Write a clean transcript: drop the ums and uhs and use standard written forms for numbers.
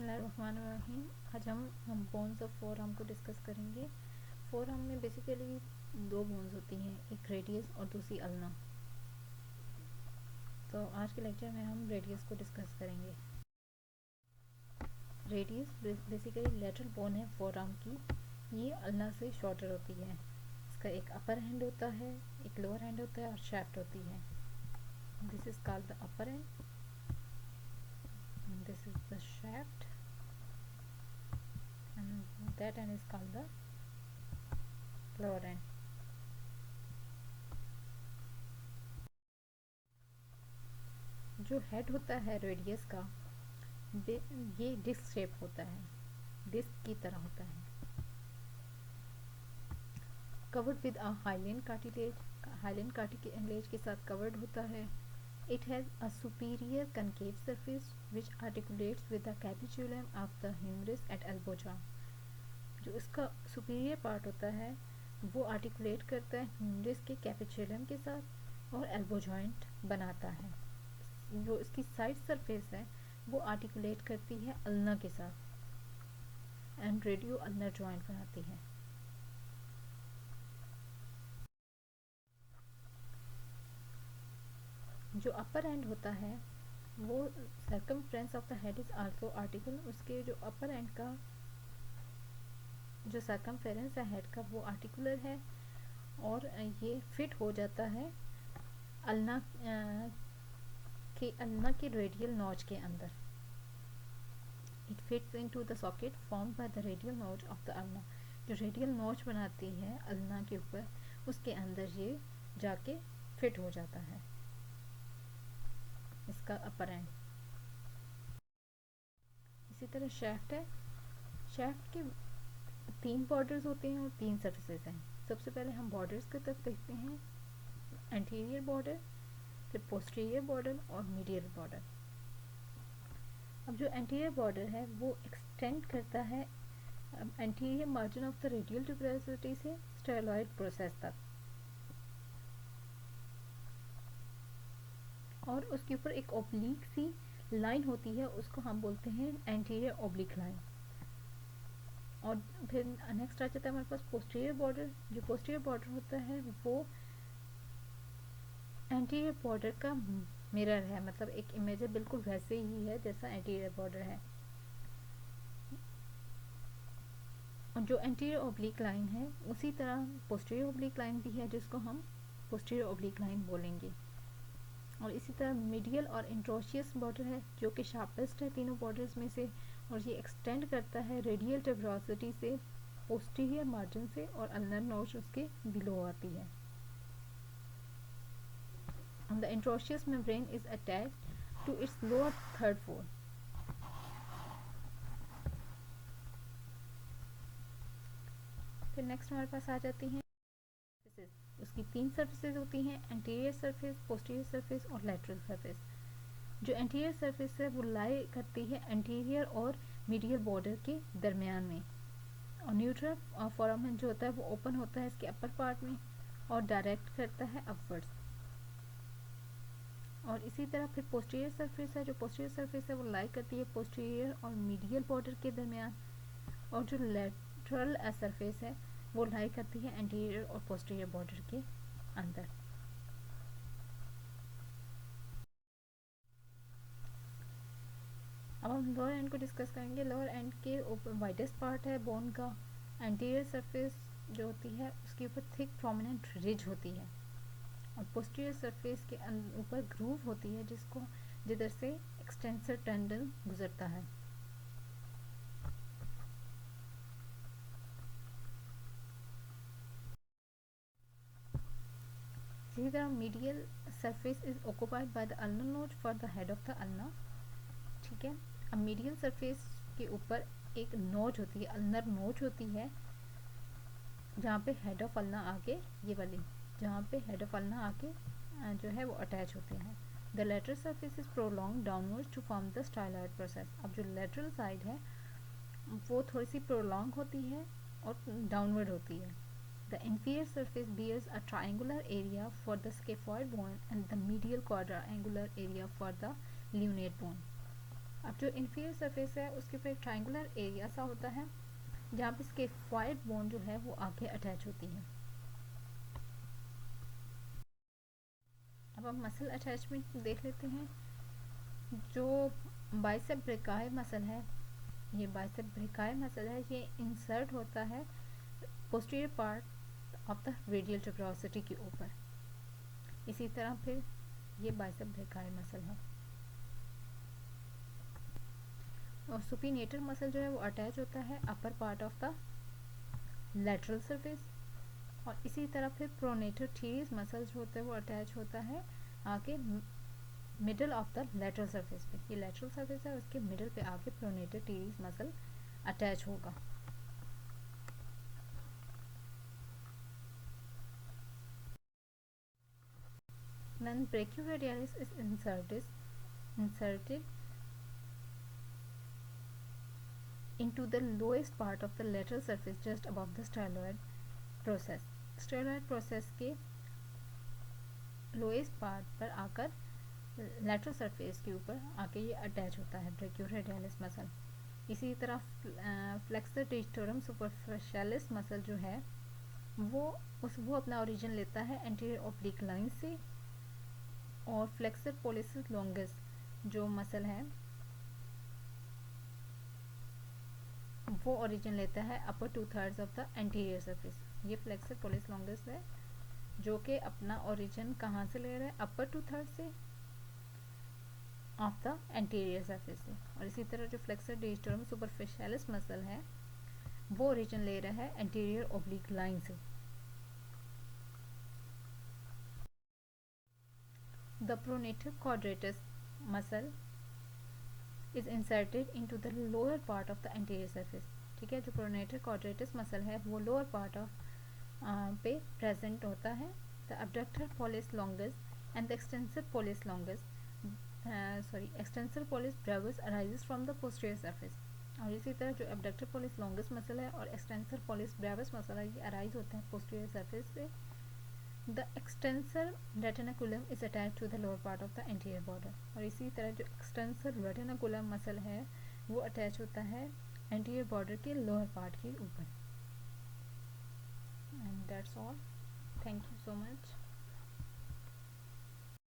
बिस्मिल्लाहिर्रहमानिर्रहीम। आज हम बोन्स ऑफ फोर आर्म को डिस्कस करेंगे। फोर आर्म में बेसिकली दो बोन्स होती हैं, एक रेडियस और दूसरी अल्ना। तो आज के लेक्चर में हम रेडियस को डिस्कस करेंगे। रेडियस बेसिकली लेटरल बोन है फोर आर्म की। ये अल्ना से शॉर्टर होती है। इसका एक अपर हैंड होता है, एक लोअर हैंड होता है और शैफ्ट होती है। This is called the upper hand, this is the shaft, and that end is called the lower end. जो हेड होता है रेडियस का, ये डिस्क शेप होता है, डिस्क की तरह होता है, covered with a hyaline cartilage, hyaline cartilage के साथ कवर्ड होता है। It has a superior concave surface which articulates with the capitulum of the humerus at elbow joint. जो इसका सुपीरियर पार्ट होता है वो आर्टिकुलेट करता है ह्यूमरस के कैपिचुलम के साथ और एल्बो जॉइंट बनाता है। जो इसकी साइड सरफेस है वो आर्टिकुलेट करती है अल्ना के साथ एंड रेडियो अल्नर जॉइंट बनाती है। जो अपर एंड होता है वो circumference of the head is also article. उसके जो अपर एंड का जो सर्कमफ्रेंस है हेड का वो आर्टिकुलर है और ये फिट हो जाता है अल्ना की रेडियल नॉच के अंदर। It fits into the socket formed by the radial notch of the ulna. जो रेडियल नॉच बनाती है अल्ना के ऊपर, उसके अंदर ये जाके फिट हो जाता है इसका अपर एंड। इसी तरह शैफ्ट है। शैफ्ट के 3 बॉर्डर्स होते हैं और 3 सरफेसेस हैं। सबसे पहले हम बॉर्डर्स की तरफ देखते हैं, एंटीरियर बॉर्डर, फिर पोस्टीरियर बॉर्डर और मीडियल बॉर्डर। अब जो एंटीरियर बॉर्डर है वो एक्सटेंड करता है anterior margin of the radial tuberosity से स्टेरॉयड प्रोसेस तक, और उसके ऊपर एक ओब्लिक सी लाइन होती है, उसको हम बोलते हैं एंटीरियर ओब्लिक लाइन। और फिर नेक्स्ट आ जाता है हमारे पास पोस्टीरियर बॉर्डर। जो पोस्टीरियर बॉर्डर होता है वो एंटीरियर बॉर्डर का मिरर है, मतलब एक इमेज है बिल्कुल वैसे ही है जैसा एंटीरियर बॉर्डर है। और जो एंटीरियर ओब्लिक लाइन है उसी तरह पोस्टीरियर ओब्लिक लाइन भी है, जिसको हम पोस्टीरियर ओब्लिक लाइन बोलेंगे। और इसी तरह मीडियल और इंट्रोशियस बॉर्डर है जो कि शार्पेस्ट है तीनों बॉर्डर्स में से, और ये एक्सटेंड करता है रेडियल ट्यूबरोसिटी से पोस्टीरियर मार्जिन से, और अल्नर नोच उसके बिलो आती है। And the introitious membrane is attached to its lower third fold. फिर नेक्स्ट हमारे पास आ जाती हैं उसकी 3 सर्फेसेज होती हैं, एंटीरियर सरफेस, पोस्टीरियर सरफेस और लैटरल सरफेस। जो एंटीरियर सरफेस है वो लाई करती है एंटीरियर और मीडियल बॉर्डर के दरमियान में, और न्यूट्रल फोरामेन जो होता है वो ओपन होता है इसके अपर पार्ट में और डायरेक्ट करता है अपवर्ड्स। और इसी तरह फिर पोस्टीरियर सरफेस है। जो पोस्टीरियर सरफेस है वो लाई करती है पोस्टीरियर और मीडियल बॉर्डर के दरमियान, और जो लेटरल सरफेस है वो लाई करती है एंटीरियर और पोस्टीरियर बॉर्डर के अंदर। अब हम लोअर एंड को डिस्कस करेंगे। लोअर एंड के ऊपर वाइडेस्ट पार्ट है बोन का। एंटीरियर सरफेस जो होती है उसके ऊपर थिक प्रोमिनेंट रिज होती है, और पोस्टीरियर सरफेस के ऊपर ग्रूव होती है जिधर से एक्सटेंसर टेंडन गुजरता है। इसी तरह medial surface is occupied by the ulnar notch for the head of the ulna. ठीक है, अब मीडियल सरफेस के ऊपर एक नोच होती है, अल्नर नोच होती है, जहाँ पे हेड ऑफ अल्ना आके ये वाली जहाँ पे हेड ऑफ अल्ना आके जो है वो अटैच होते हैं। The lateral surface is prolong downward to form the styloid process. अब जो लेटरल साइड है वो थोड़ी सी प्रोलॉन्ग होती है और डाउनवर्ड होती है। The inferior surface bears a triangular area for the scaphoid bone and the medial quadrangular area for the lunate bone. अब जो इन्फीरियर सरफेस है उसके ऊपर एक ट्राइंगुलर एरिया सा होता है जहाँ पे इसके फाइव बोन जो है वो आगे अटैच होती हैं। अब हम मसल अटैचमेंट देख लेते हैं। जो बाइसेप ब्रेकाई मसल है, ये बाइसेप ब्रेकाई मसल है, ये इंसर्ट होता है posterior part of the radial tuberosity के ऊपर। इसी तरह फिर ये बाइसेप ब्रेकाई मसल है। और सुपिनेटर मसल जो है वो अटैच होता है upper part of the lateral surface. और इसी तरह फिर प्रोनेटर टीरियस मसल जो होता है वो अटैच होता है आगे middle of the lateral surface पे। ये लेटरल सरफेस है, उसके मिडल पे आके प्रोनेटर टीरियस मसल अटैच होगा। Then brachioradialis is inserted into the lowest part of the lateral surface just above the styloid process. Steroid process के लोएस्ट पार्ट पर आकर लेटरल सरफेस के ऊपर आके ये अटैच होता है ब्रेकियोरेडियलिस मसल। इसी तरह फ्लेक्सर डिस्टोरम सुपरफिशियलिस मसल जो है वो अपना ओरिजिन लेता है एंटीरियर ओब्लिक लाइन से। और फ्लेक्सर पोलिसिस लॉन्गिस जो मसल है वो ओरिजिन लेता है अपर 2/3 ऑफ द एंटीरियर सरफेस। ये फ्लेक्सर पोलिस लॉन्गिस है जो कि अपना ओरिजिन कहाँ से ले रहा है, अपर 2/3 से ऑफ द एंटीरियर सरफेस से। और इसी तरह जो फ्लेक्सर डिस्टोरम सुपरफिशियलिस मसल है वो ओरिजिन ले रहा है एंटीरियर ओब्लिक लाइन से। The pronator quadratus muscle is inserted into the lower part of the anterior surface। ठीक है, जो pronator quadratus muscle है वो lower part of पे present होता है। The abductor pollis longus and the extensor pollis longus extensor pollis brevis arises from the posterior surface। और इसी तरह जो abductor pollis longus muscle है और extensor pollis brevis muscle है ये arise होते हैं posterior surface से। The extensor retinaculum is attached to the lower part of the anterior border। और इसी तरह जो extensor retinaculum मसल है वो अटैच होता है anterior border के lower part के ऊपर। And that's all. Thank you so much.